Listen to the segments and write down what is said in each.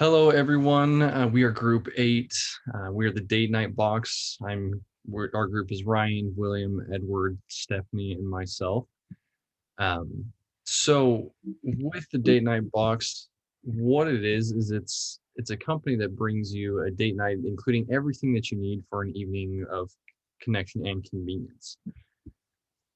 Hello, everyone. We are Group 8. We are the Date Night Box. Our group is Ryan, William, Edward, Stephanie, and myself. Um, so, with the Date Night Box, what it is it's a company that brings you a date night, including everything that you need for an evening of connection and convenience.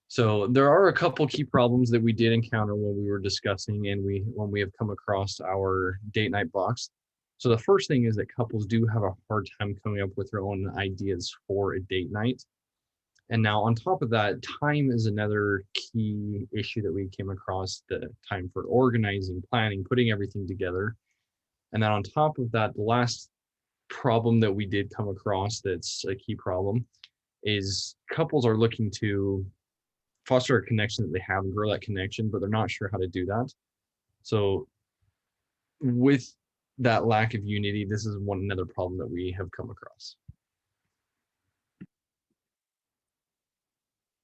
So there are a couple key problems that we did encounter when we were discussing and when we have come across our date night box. So the first thing is that couples do have a hard time coming up with their own ideas for a date night. And now on top of that, time is another key issue that we came across, the time for organizing, planning, putting everything together. And then on top of that, the last problem that we did come across that's a key problem is couples are looking to foster a connection that they have and grow that connection, but they're not sure how to do that. So with that lack of unity, this is another problem that we have come across.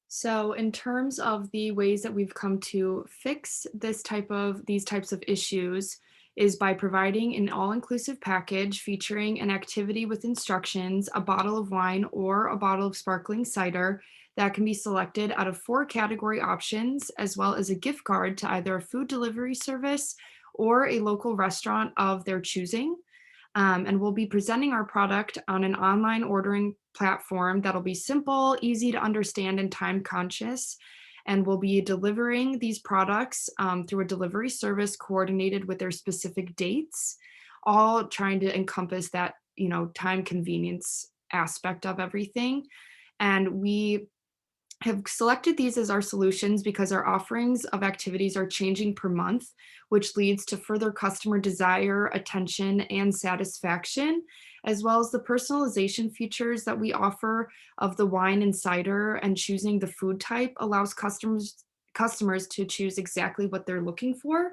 So in terms of the ways that we've come to fix these types of issues is by providing an all-inclusive package featuring an activity with instructions, a bottle of wine, or a bottle of sparkling cider that can be selected out of 4 category options, as well as a gift card to either a food delivery service or a local restaurant of their choosing. And we'll be presenting our product on an online ordering platform that'll be simple, easy to understand, and time conscious. And we'll be delivering these products through a delivery service coordinated with their specific dates, all trying to encompass that, time convenience aspect of everything. And we have selected these as our solutions because our offerings of activities are changing per month, which leads to further customer desire, attention, and satisfaction, as well as the personalization features that we offer of the wine and cider, and choosing the food type allows customers to choose exactly what they're looking for.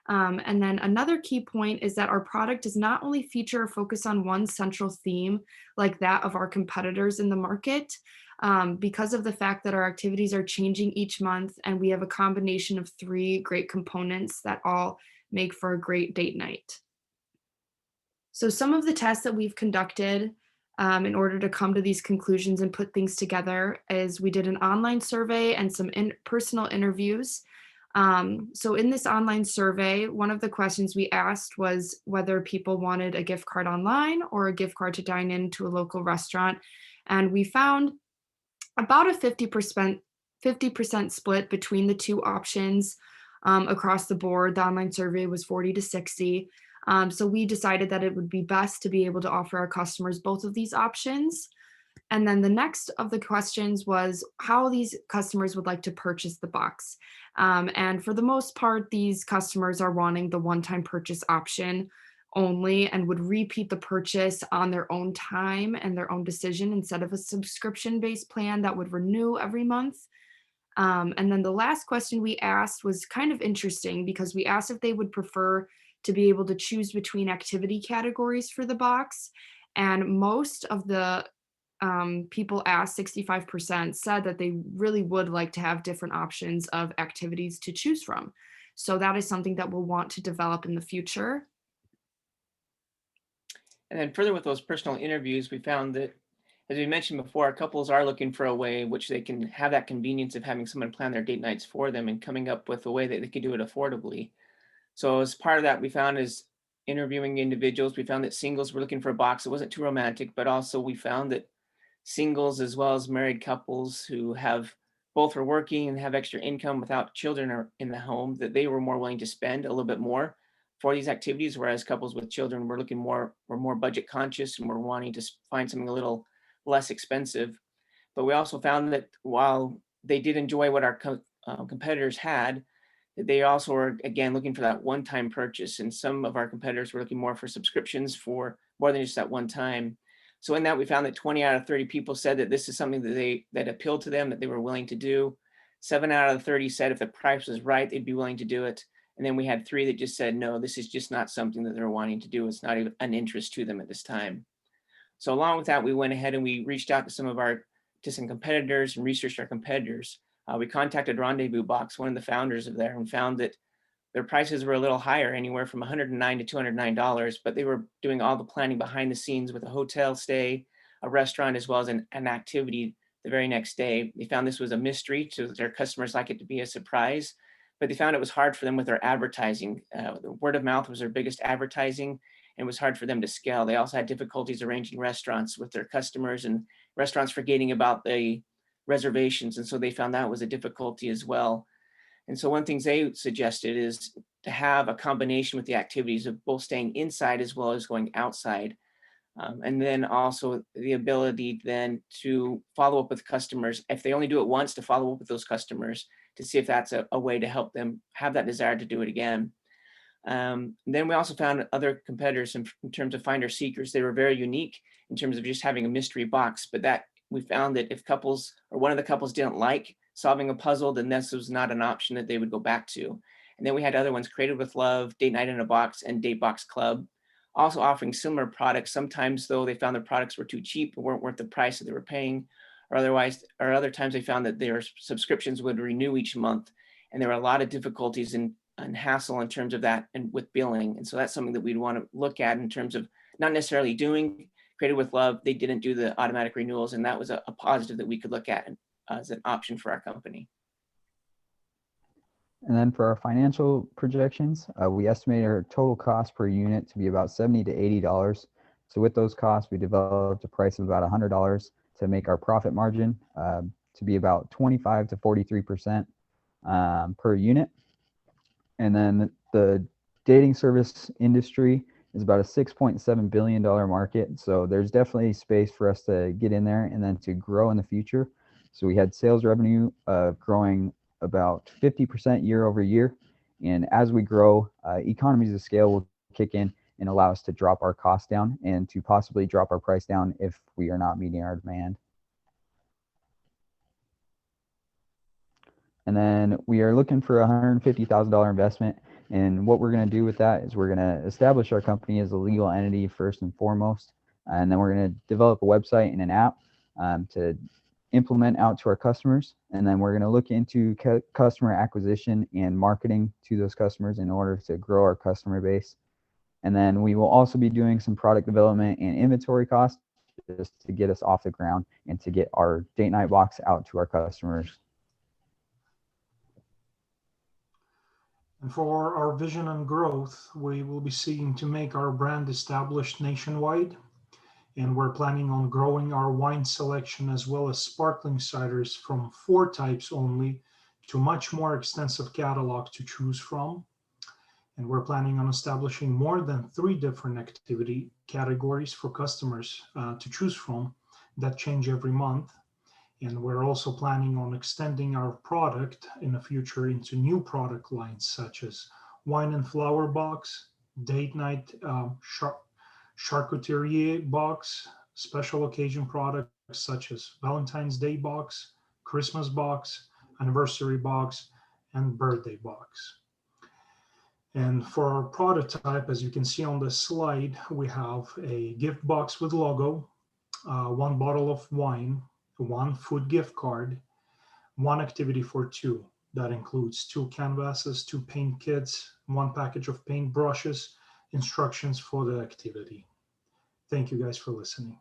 And then another key point is that our product does not only feature or focus on one central theme like that of our competitors in the market, because of the fact that our activities are changing each month and we have a combination of 3 great components that all make for a great date night. So some of the tests that we've conducted in order to come to these conclusions and put things together is we did an online survey and some personal interviews. So in this online survey, one of the questions we asked was whether people wanted a gift card online or a gift card to dine into a local restaurant. And we found about a 50% split between the two options across the board. The online survey was 40 to 60. So we decided that it would be best to be able to offer our customers both of these options. And then the next of the questions was how these customers would like to purchase the box. And for the most part, these customers are wanting the one-time purchase option only and would repeat the purchase on their own time and their own decision instead of a subscription-based plan that would renew every month. And then the last question we asked was kind of interesting because we asked if they would prefer to be able to choose between activity categories for the box. And most of the people asked, 65%, said that they really would like to have different options of activities to choose from. So that is something that we'll want to develop in the future. And then further with those personal interviews, we found that, as we mentioned before, couples are looking for a way in which they can have that convenience of having someone plan their date nights for them and coming up with a way that they could do it affordably. So as part of that, we found is interviewing individuals, we found that singles were looking for a box that wasn't too romantic, but also we found that singles as well as married couples who have both are working and have extra income without children or in the home, that they were more willing to spend a little bit more for these activities, whereas couples with children were more budget conscious and were wanting to find something a little less expensive. But we also found that while they did enjoy what our competitors had, that they also were again looking for that one-time purchase, and some of our competitors were looking more for subscriptions for more than just that one time. So in that, we found that 20 out of 30 people said that this is something that appealed to them, that they were willing to do. 7 out of the 30 said if the price was right, they'd be willing to do it. And then we had 3 that just said, no, this is just not something that they're wanting to do. It's not even an interest to them at this time. So along with that, we went ahead and we reached out to some competitors and researched our competitors. We contacted Rendezvous Box, one of the founders of there, and found that their prices were a little higher, anywhere from $109 to $209, but they were doing all the planning behind the scenes with a hotel stay, a restaurant, as well as an activity the very next day. They found this was a mystery to their customers, like it to be a surprise, but they found it was hard for them with their advertising. The word of mouth was their biggest advertising, and it was hard for them to scale. They also had difficulties arranging restaurants with their customers, and restaurants forgetting about the reservations. And so they found that was a difficulty as well. And so one thing they suggested is to have a combination with the activities of both staying inside as well as going outside. And then also the ability then to follow up with customers. If they only do it once, to follow up with those customers to see if that's a way to help them have that desire to do it again. Then we also found other competitors in terms of finder seekers. They were very unique in terms of just having a mystery box, but that we found that if couples or one of the couples didn't like solving a puzzle, then this was not an option that they would go back to. And then we had other ones, Created with Love, Date Night in a Box, and Date Box Club, also offering similar products. Sometimes though, they found their products were too cheap or weren't worth the price that they were paying, or other times they found that their subscriptions would renew each month. And there were a lot of difficulties and hassle in terms of that and with billing. And so that's something that we'd want to look at in terms of not necessarily doing. Created with Love, they didn't do the automatic renewals, and that was a positive that we could look at as an option for our company. And then for our financial projections, we estimate our total cost per unit to be about $70 to $80. So with those costs, we developed a price of about $100 to make our profit margin to be about 25 to 43% per unit. And then the dating service industry is about a $6.7 billion market. So there's definitely space for us to get in there and then to grow in the future. So we had sales revenue growing about 50% year over year. And as we grow, economies of scale will kick in and allow us to drop our costs down and to possibly drop our price down if we are not meeting our demand. And then we are looking for a $150,000 investment. And what we're going to do with that is we're going to establish our company as a legal entity first and foremost. And then we're going to develop a website and an app to implement out to our customers. And then we're going to look into customer acquisition and marketing to those customers in order to grow our customer base. And then we will also be doing some product development and inventory costs just to get us off the ground and to get our date night box out to our customers. And for our vision and growth, we will be seeking to make our brand established nationwide. And we're planning on growing our wine selection as well as sparkling ciders from 4 types only to much more extensive catalog to choose from. And we're planning on establishing more than 3 different activity categories for customers to choose from that change every month. And we're also planning on extending our product in the future into new product lines such as wine and flower box, date night charcuterie box, special occasion products such as Valentine's Day box, Christmas box, anniversary box, and birthday box. And for our prototype, as you can see on the slide, we have a gift box with logo, 1 bottle of wine, 1 food gift card, 1 activity for 2. That includes 2 canvases, 2 paint kits, 1 package of paint brushes, instructions for the activity. Thank you guys for listening.